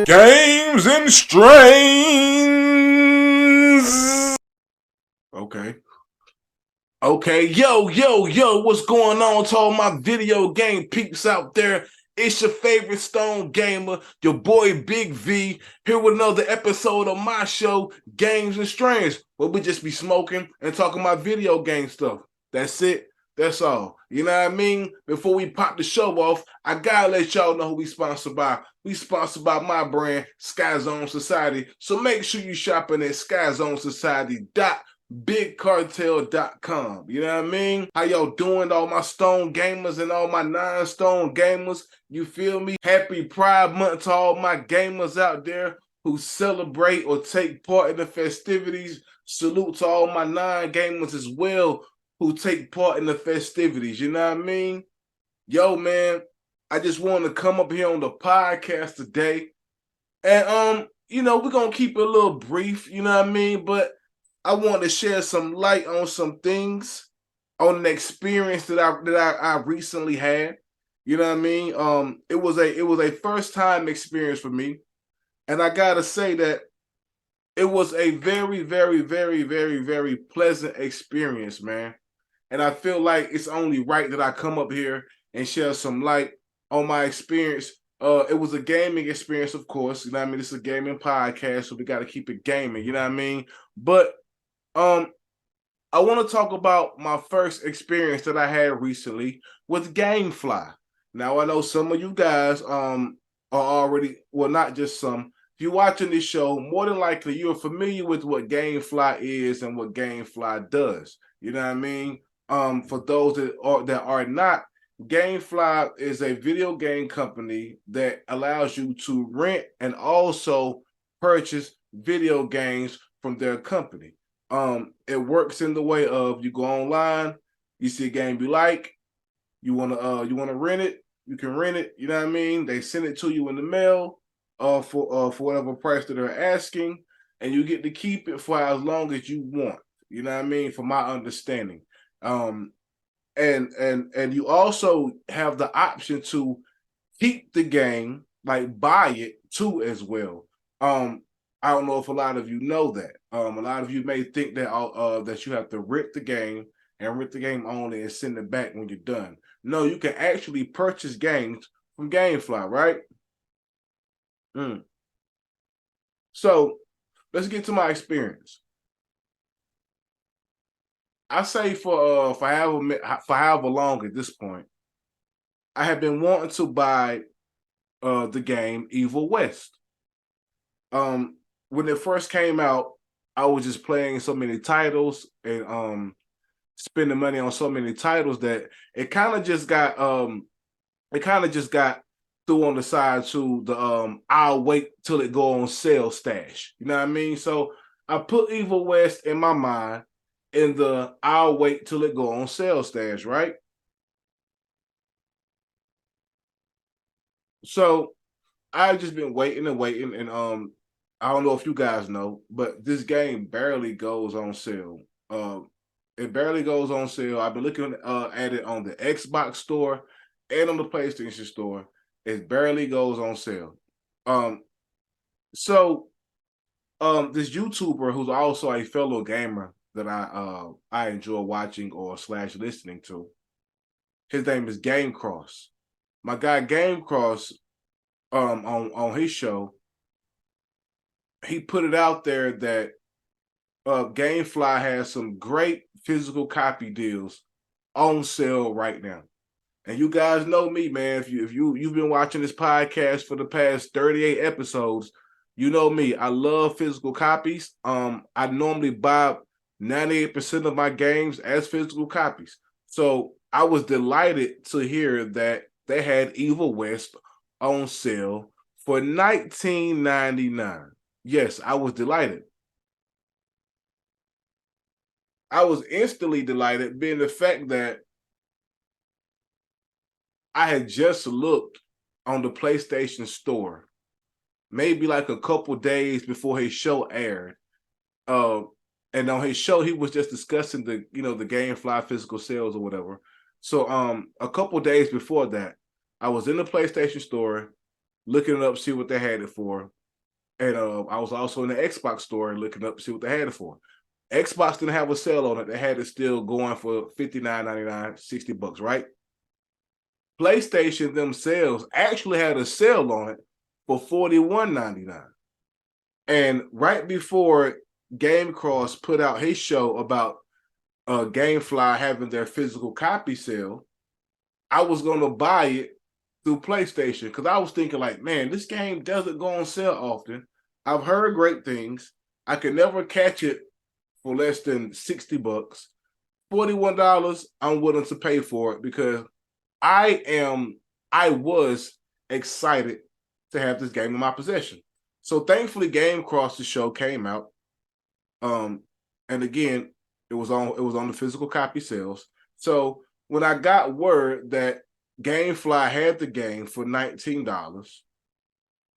Games and strains. Okay. Yo, what's going on to all my video game peeps out there? It's your favorite Stone Gamer, your boy Big V, here with another episode of my show, Games and Strains, where we just be smoking and talking about video game stuff. That's it. That's all. You know what I mean? Before we pop the show off, I gotta let y'all know who we sponsored by. We sponsored by my brand, Skyzone.Society. So make sure you shopping at Skyzone.Society.bigcartel.com. You know what I mean? How y'all doing, all my Stone gamers and all my non-Stone gamers? You feel me? Happy Pride Month to all my gamers out there who celebrate or take part in the festivities. Salute to all my non-gamers as well who take part in the festivities. You know what I mean? Yo, man, I just want to come up here on the podcast today. And we're gonna keep it a little brief, you know what I mean? But I want to share some light on some things, on an experience that I recently had. You know what I mean? It was a first time experience for me, and I gotta say that it was a very, very, very, very, very pleasant experience, man. And I feel like it's only right that I come up here and share some light on my experience. It was a gaming experience, of course. You know what I mean? It's a gaming podcast, so we got to keep it gaming. You know what I mean? But I want to talk about my first experience that I had recently with GameFly. Now I know some of you guys are already, well, not just some. If you're watching this show, more than likely you're familiar with what GameFly is and what GameFly does. You know what I mean? For those that are not, GameFly is a video game company that allows you to rent and also purchase video games from their company. It works in the way of you go online, you see a game you like, you wanna rent it, you can rent it. You know what I mean? They send it to you in the mail, for whatever price that they're asking, and you get to keep it for as long as you want. You know what I mean? From my understanding. And you also have the option to keep the game, like buy it too as well. I don't know if a lot of you know that. A lot of you may think that that you have to rip the game and rip the game only and send it back when you're done. No, you can actually purchase games from GameFly, right? So let's get to my experience. I say for however long at this point, I have been wanting to buy the game Evil West. When it first came out, I was just playing so many titles and spending money on so many titles that it kind of just got threw on the side to the I'll wait till it go on sale stash. You know what I mean? So I put Evil West in my mind in the I'll wait till it go on sale stash, right? So I've just been waiting and waiting, and I don't know if you guys know, but this game barely goes on sale. It barely goes on sale. I've been looking at it on the Xbox store and on the PlayStation store. It barely goes on sale. So this YouTuber who's also a fellow gamer that I enjoy watching or slash listening to. His name is Game Cross. My guy Game Cross, on his show, he put it out there that GameFly has some great physical copy deals on sale right now. And you guys know me, man. If you've been watching this podcast for the past 38 episodes, you know me. I love physical copies. I normally buy 98% of my games as physical copies. So I was delighted to hear that they had Evil West on sale for $19.99. Yes, I was delighted. I was instantly delighted, being the fact that I had just looked on the PlayStation Store, maybe like a couple days before his show aired. And on his show, he was just discussing the GameFly physical sales or whatever. So a couple days before that, I was in the PlayStation Store looking it up, see what they had it for. And I was also in the Xbox store and looking up to see what they had it for. Xbox didn't have a sale on it. They had it still going for $59.99, $60, right? PlayStation themselves actually had a sale on it for $41.99. And right before GameCross put out his show about GameFly having their physical copy sale, I was going to buy it through PlayStation because I was thinking like, man, this game doesn't go on sale often. I've heard great things. I could never catch it for less than $60. $41, I'm willing to pay for it because I was excited to have this game in my possession. So thankfully, Game Cross the show came out. And again, it was on the physical copy sales. So when I got word that GameFly had the game for $19,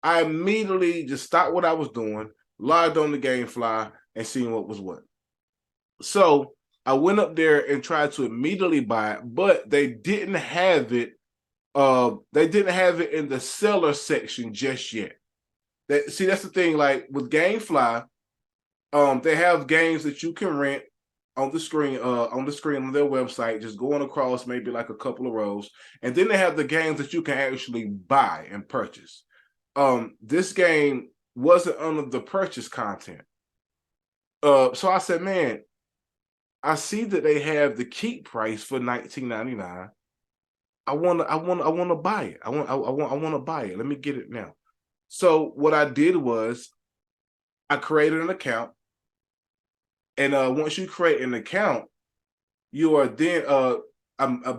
I immediately just stopped what I was doing, logged on the GameFly, and seen what was what. So I went up there and tried to immediately buy it, but they didn't have it. They didn't have it in the seller section just yet. That's the thing. Like with GameFly, they have games that you can rent on the screen on their website, just going across maybe like a couple of rows, and then they have the games that you can actually buy and purchase. This game wasn't under the purchase content. So I said, man, I see that they have the keep price for $19.99. I want to buy it. I want to buy it. Let me get it now. So what I did was I created an account. And once you create an account, you are then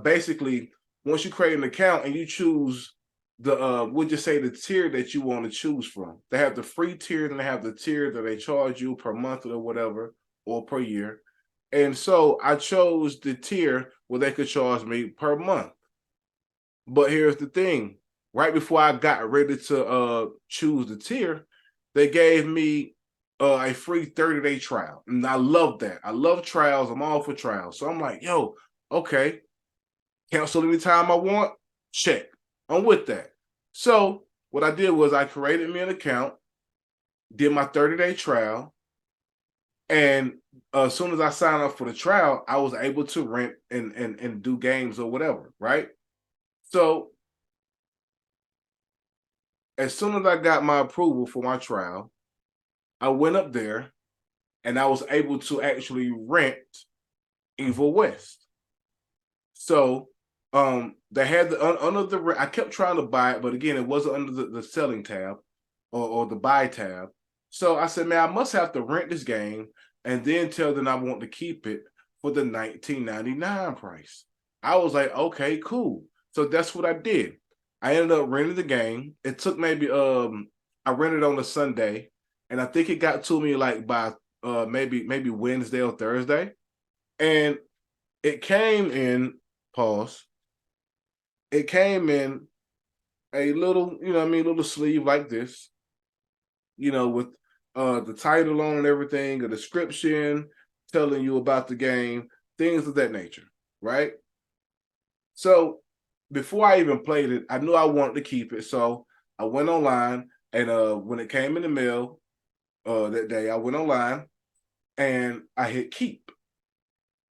basically once you create an account and you choose the we'll just say the tier that you want to choose from. They have the free tier and they have the tier that they charge you per month or whatever or per year. And so I chose the tier where they could charge me per month. But here's the thing: right before I got ready to choose the tier, they gave me a free 30-day trial. And I love that. I love trials. I'm all for trials. So I'm like, yo, okay, cancel anytime I want. Check. I'm with that. So what I did was I created me an account, did my 30-day trial, and as soon as I signed up for the trial, I was able to rent and do games or whatever, right? So as soon as I got my approval for my trial, I went up there and I was able to actually rent Evil West. So they had under the I kept trying to buy it, but again, it wasn't under the selling tab or the buy tab. So I said, man, I must have to rent this game and then tell them I want to keep it for the $19.99 price. I was like, okay, cool. So that's what I did. I ended up renting the game. It took maybe I rented on a Sunday, and I think it got to me like by maybe Wednesday or Thursday. And it came in pause. It came in a little, little sleeve like this, with the title on and everything, a description telling you about the game, things of that nature, right? So before I even played it, I knew I wanted to keep it. So I went online, and when it came in the mail that day, I went online and I hit keep.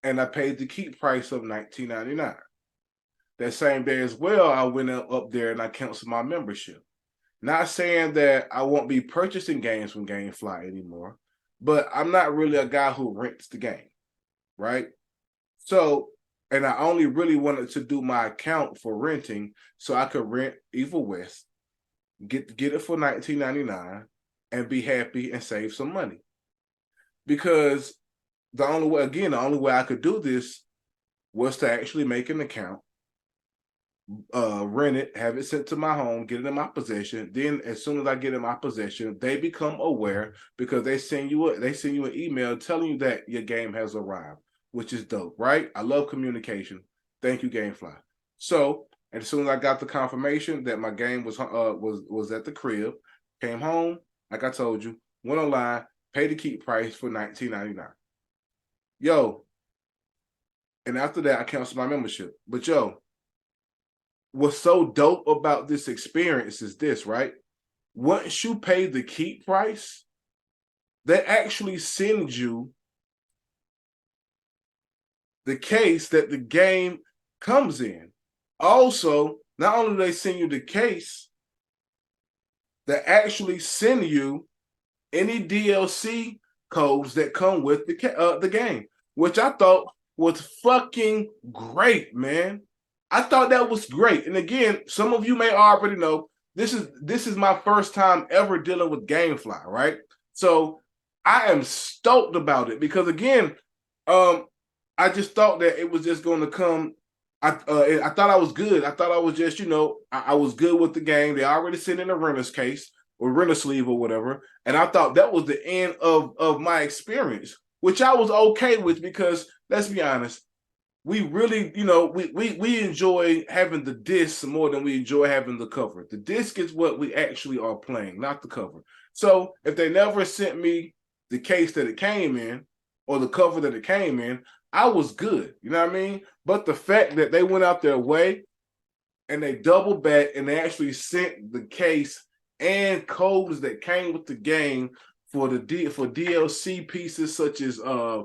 And I paid the keep price of $19.99. That same day as well, I went up there and I canceled my membership. Not saying that I won't be purchasing games from GameFly anymore, but I'm not really a guy who rents the game, right? So, and I only really wanted to do my account for renting so I could rent Evil West, get it for $19.99, and be happy and save some money. Because the only way I could do this was to actually make an account, rent it, have it sent to my home, get it in my possession. Then as soon as I get in my possession, they become aware because they send you an email telling you that your game has arrived, which is dope, right? I love communication. Thank you, GameFly. So as soon as I got the confirmation that my game was at the crib, came home, like I told you, went online, paid the keep price for $19.99. Yo, and after that, I canceled my membership. But yo, what's so dope about this experience is this, right? Once you pay the keep price, they actually send you the case that the game comes in. Also, not only do they send you the case, they actually send you any DLC codes that come with the game, which I thought was fucking great, man. I thought that was great. And again, some of you may already know this is my first time ever dealing with GameFly, right? So I am stoked about it because again, I just thought that it was just going to come. I thought I was good. I thought I was just, I was good with the game. They already sent in a renter's case or renter sleeve or whatever, and I thought that was the end of my experience, which I was okay with because let's be honest, we really, we enjoy having the disc more than we enjoy having the cover. The disc is what we actually are playing, not the cover. So if they never sent me the case that it came in or the cover that it came in, I was good. You know what I mean? But the fact that they went out their way and they doubled back and they actually sent the case and codes that came with the game for DLC pieces such as a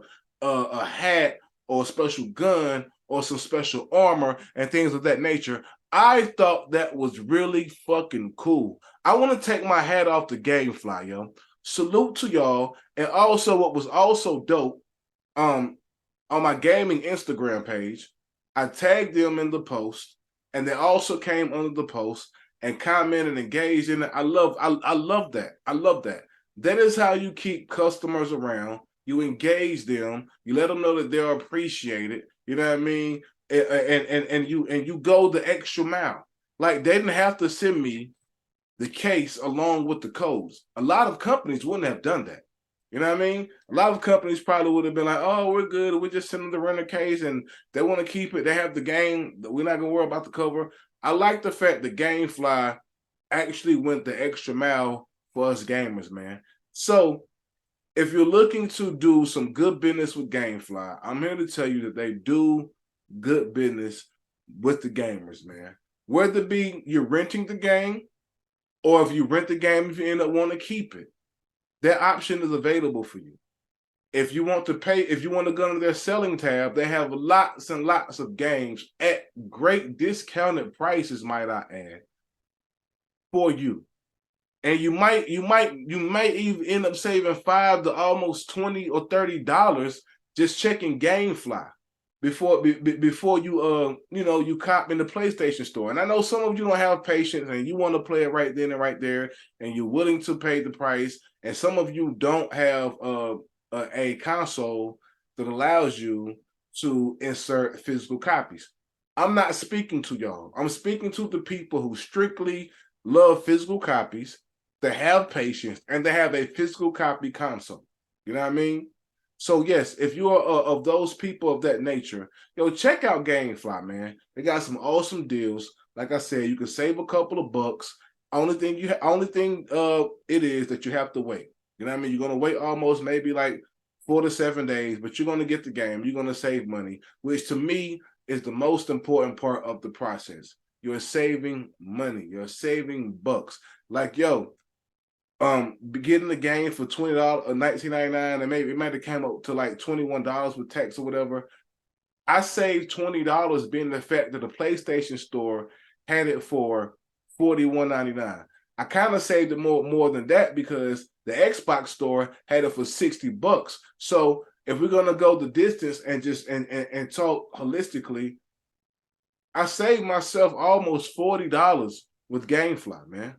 hat or a special gun or some special armor and things of that nature. I thought that was really fucking cool. I want to take my hat off to GameFly, yo. Salute to y'all. And also, what was also dope, on my gaming Instagram page, I tagged them in the post, and they also came under the post and commented and engaged in it. I love that. I love that. That is how you keep customers around. You engage them. You let them know that they're appreciated. You know what I mean? And you go the extra mile. Like they didn't have to send me the case along with the codes. A lot of companies wouldn't have done that. You know what I mean? A lot of companies probably would have been like, oh, we're good. We just send them the renter case and they want to keep it. They have the game. We're not going to worry about the cover. I like the fact that GameFly actually went the extra mile for us gamers, man. So if you're looking to do some good business with GameFly, I'm here to tell you that they do good business with the gamers, man. Whether it be you're renting the game or if you rent the game, if you end up wanting to keep it, that option is available for you. If you want to pay, if you want to go to their selling tab, they have lots and lots of games at great discounted prices, might I add, for you. And you might even end up saving $5 to almost $20 or $30 just checking GameFly before you you cop in the PlayStation Store. And I know some of you don't have patience and you want to play it right then and right there, and you're willing to pay the price. And some of you don't have a console that allows you to insert physical copies. I'm not speaking to y'all. I'm speaking to the people who strictly love physical copies, that have patience, and they have a physical copy console. You know what I mean? So yes, if you are of those people of that nature, check out GameFly, man. They got some awesome deals. Like I said, you can save a couple of bucks. Only thing it is that you have to wait. You know what I mean? You're gonna wait almost maybe like 4 to 7 days, but you're gonna get the game. You're gonna save money, which to me is the most important part of the process. You're saving money. You're saving bucks. Like getting the game for $20 or $19.99, and maybe it might have came up to like $21 with tax or whatever. I saved $20 being the fact that the PlayStation Store had it for $41.99. I kind of saved it more than that because the Xbox Store had it for $60. So if we're gonna go the distance and just and talk holistically, I saved myself almost $40 with GameFly, man.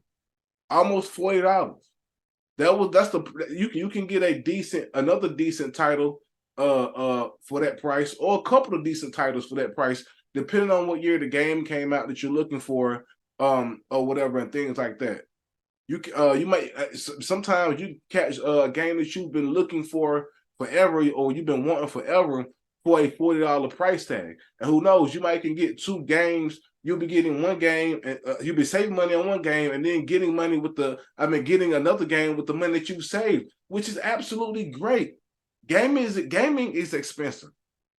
Almost $40. You can get another decent title for that price, or a couple of decent titles for that price, depending on what year the game came out that you're looking for, or whatever, and things like that. You might sometimes you catch a game that you've been looking for forever, or you've been wanting forever, for a $40 price tag. And who knows, you might can get 2 games. You'll be getting one game, and you'll be saving money on one game, and then getting getting another game with the money that you've saved, which is absolutely great. Gaming is expensive.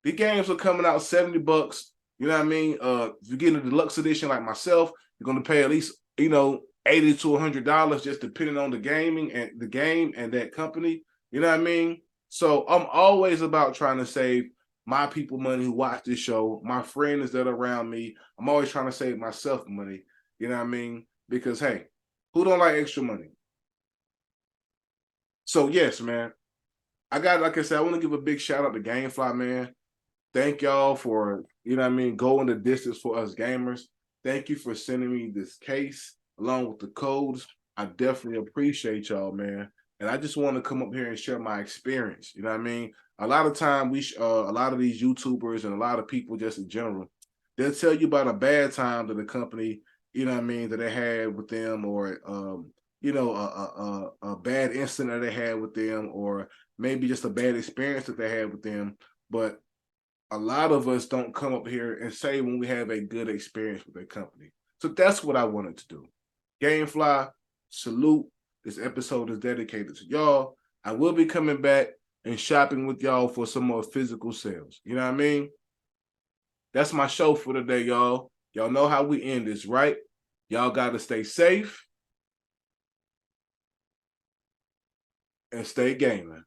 These games are coming out $70, You know what I mean? If you get a deluxe edition like myself, you're gonna pay at least, you know, $80 to $100 just depending on the gaming and the game and that company. You know what I mean? So I'm always about trying to save my people money who watch this show, my friends that are around me. I'm always trying to save myself money. You know what I mean? Because hey, who don't like extra money? So yes, man. Like I said, I want to give a big shout out to Gamefly, man. Thank y'all for, you know what I mean, going the distance for us gamers. Thank you for sending me this case along with the codes. I definitely appreciate y'all, man. And I just want to come up here and share my experience. You know what I mean? A lot of time a lot of these YouTubers and a lot of people just in general, they'll tell you about a bad time that the company, you know what I mean, that they had with them, or you know, a bad incident that they had with them, or maybe just a bad experience that they had with them. But a lot of us don't come up here and say when we have a good experience with a company. So that's what I wanted to do. Gamefly, salute. This episode is dedicated to y'all. I will be coming back and shopping with y'all for some more physical sales. You know what I mean? That's my show for today, y'all. Y'all know how we end this, right? Y'all got to stay safe and stay gaming.